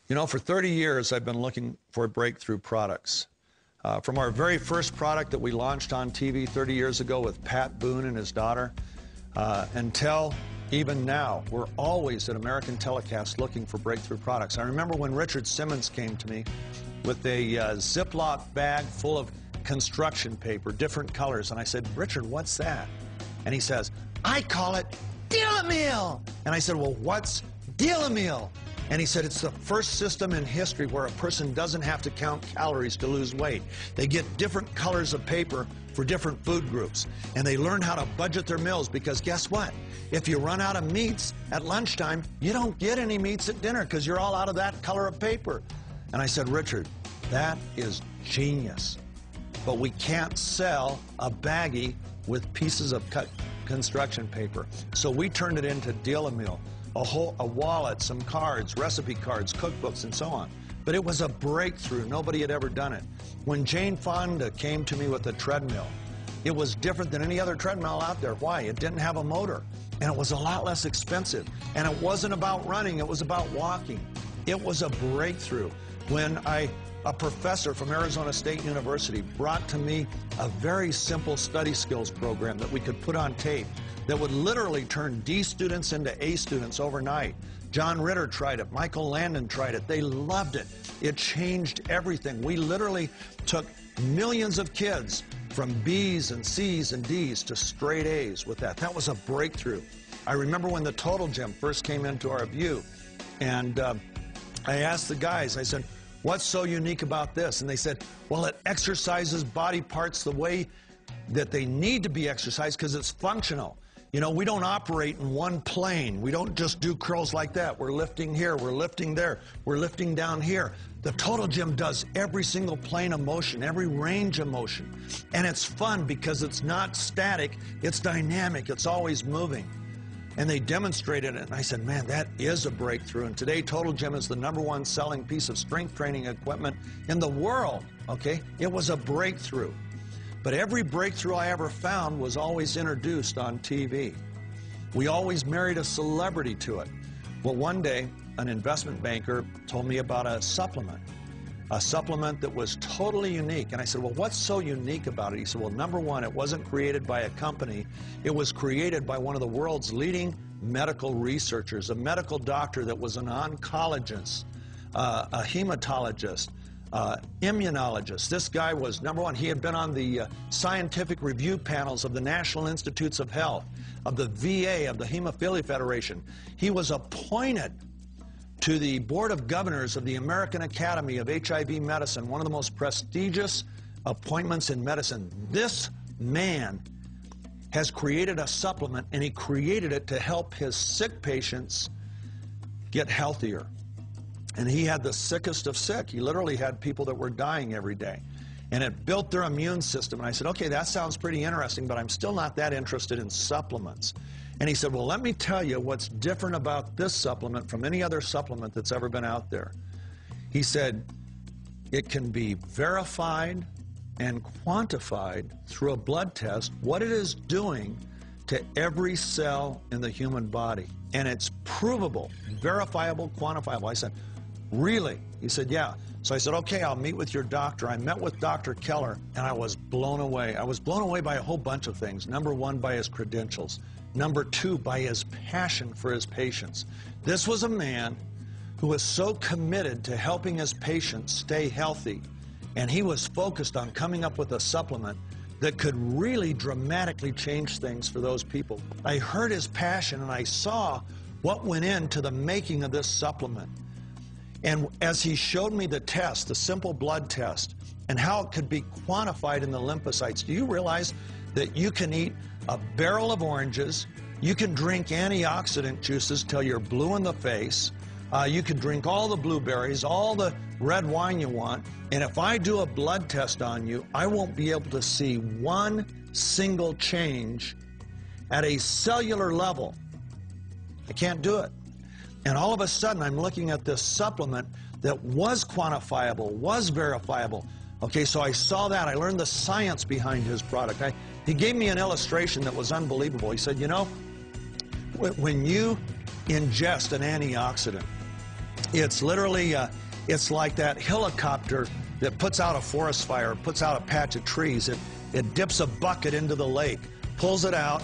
You know, for 30 years, I've been looking for breakthrough products. From our very first product that we launched on TV 30 years ago with Pat Boone and his daughter, until even now, we're always at American Telecast looking for breakthrough products. I remember when Richard Simmons came to me with a Ziploc bag full of construction paper, different colors, and I said, Richard, what's that? And he says, I call it Deal-A-Meal. And I said, well, what's Deal-A-Meal? And he said, it's the first system in history where a person doesn't have to count calories to lose weight. They get different colors of paper for different food groups. And they learn how to budget their meals because guess what? If you run out of meats at lunchtime, you don't get any meats at dinner because you're all out of that color of paper. And I said, Richard, that is genius. But we can't sell a baggie with pieces of cut construction paper. So we turned it into Deal-A-Meal. A wallet, some cards, recipe cards, cookbooks, and so on. But it was a breakthrough. Nobody had ever done it. When Jane Fonda came to me with a treadmill, it was different than any other treadmill out there. Why? It didn't have a motor, and it was a lot less expensive. And it wasn't about running, it was about walking. It was a breakthrough. When a professor from Arizona State University brought to me a very simple study skills program that we could put on tape that would literally turn D students into A students overnight. John Ritter tried it. Michael Landon tried it. They loved it. It changed everything. We literally took millions of kids from B's and C's and D's to straight A's with that. That was a breakthrough. I remember when the Total Gym first came into our view, and I asked the guys, I said, what's so unique about this? And they said, well, it exercises body parts the way that they need to be exercised because it's functional. You know, we don't operate in one plane. We don't just do curls like that. We're lifting here, we're lifting there, we're lifting down here. The Total Gym does every single plane of motion, every range of motion. And it's fun because it's not static, it's dynamic, it's always moving. And they demonstrated it, and I said, man, that is a breakthrough. And today, Total Gym is the #1 selling piece of strength training equipment in the world, okay? It was a breakthrough. But every breakthrough I ever found was always introduced on TV. We always married a celebrity to it. Well, one day, an investment banker told me about a supplement that was totally unique. And I said, well, what's so unique about it? He said, well, #1, it wasn't created by a company. It was created by one of the world's leading medical researchers, a medical doctor that was an oncologist, a hematologist, immunologist. This guy was #1. He had been on the scientific review panels of the National Institutes of Health, of the VA, of the Hemophilia Federation. He was appointed to the Board of Governors of the American Academy of HIV Medicine, one of the most prestigious appointments in medicine. This man has created a supplement, and he created it to help his sick patients get healthier. And he had the sickest of sick. He literally had people that were dying every day. And it built their immune system. And I said, okay, that sounds pretty interesting, but I'm still not that interested in supplements. And he said, well, let me tell you what's different about this supplement from any other supplement that's ever been out there. He said, it can be verified and quantified through a blood test what it is doing to every cell in the human body. And it's provable, verifiable, quantifiable. I said, really? He said, yeah. So I said, okay, I'll meet with your doctor. I met with Dr. Keller, and I was blown away. I was blown away by a whole bunch of things. #1, by his credentials. #2, by his passion for his patients. This was a man who was so committed to helping his patients stay healthy, and he was focused on coming up with a supplement that could really dramatically change things for those people. I heard his passion, and I saw what went into the making of this supplement. And as he showed me the test, the simple blood test, and how it could be quantified in the lymphocytes, do you realize that you can eat a barrel of oranges, you can drink antioxidant juices till you're blue in the face, you can drink all the blueberries, all the red wine you want, and if I do a blood test on you, I won't be able to see one single change at a cellular level. I can't do it. And all of a sudden, I'm looking at this supplement that was quantifiable, was verifiable. Okay, so I saw that. I learned the science behind his product. He gave me an illustration that was unbelievable. He said, you know, when you ingest an antioxidant, It's literally, it's like that helicopter that puts out a forest fire, puts out a patch of trees. It dips a bucket into the lake, pulls it out,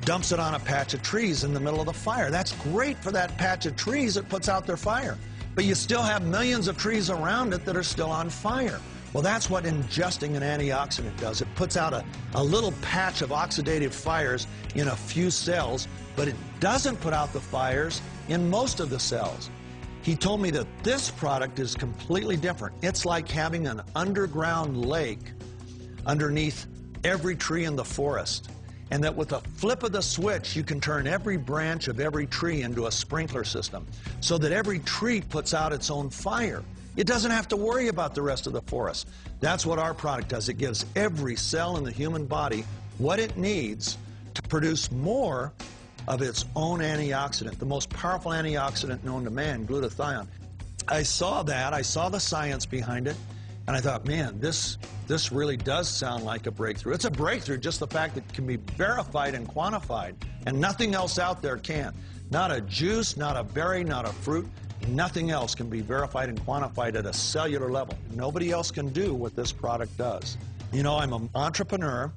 dumps it on a patch of trees in the middle of the fire. That's great for that patch of trees that puts out their fire. But you still have millions of trees around it that are still on fire. Well, that's what ingesting an antioxidant does. It puts out a little patch of oxidative fires in a few cells, but it doesn't put out the fires in most of the cells. He told me that this product is completely different. It's like having an underground lake underneath every tree in the forest, and that with a flip of the switch, you can turn every branch of every tree into a sprinkler system so that every tree puts out its own fire. It doesn't have to worry about the rest of the forest. That's what our product does. It gives every cell in the human body what it needs to produce more of its own antioxidant, the most powerful antioxidant known to man, glutathione. I saw that, I saw the science behind it, and I thought, man, this really does sound like a breakthrough. It's a breakthrough, just the fact that it can be verified and quantified, and nothing else out there can. Not a juice, not a berry, not a fruit, nothing else can be verified and quantified at a cellular level. Nobody else can do what this product does. You know, I'm an entrepreneur,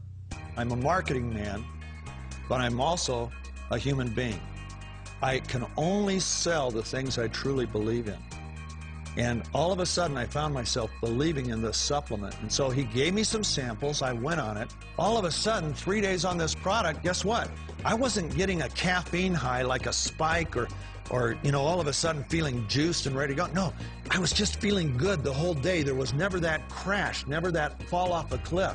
I'm a marketing man, but I'm also a human being. I can only sell the things I truly believe in. And all of a sudden, I found myself believing in this supplement. And so he gave me some samples. I went on it. All of a sudden, 3 days on this product, guess what? I wasn't getting a caffeine high like a spike or you know, all of a sudden feeling juiced and ready to go. No, I was just feeling good the whole day. There was never that crash, never that fall off a cliff.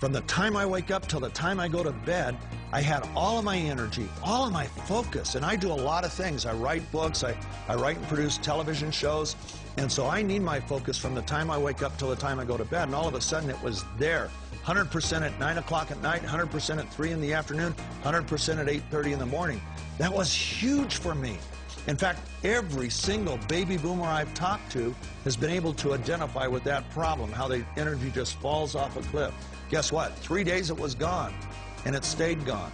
From the time I wake up till the time I go to bed, I had all of my energy, all of my focus, and I do a lot of things. I write books, I write and produce television shows, and so I need my focus from the time I wake up till the time I go to bed, and all of a sudden it was there. 100% at 9 o'clock at night, 100% at 3 in the afternoon, 100% at 8:30 in the morning. That was huge for me. In fact, every single baby boomer I've talked to has been able to identify with that problem, how the energy just falls off a cliff. Guess what? 3 days it was gone, and it stayed gone.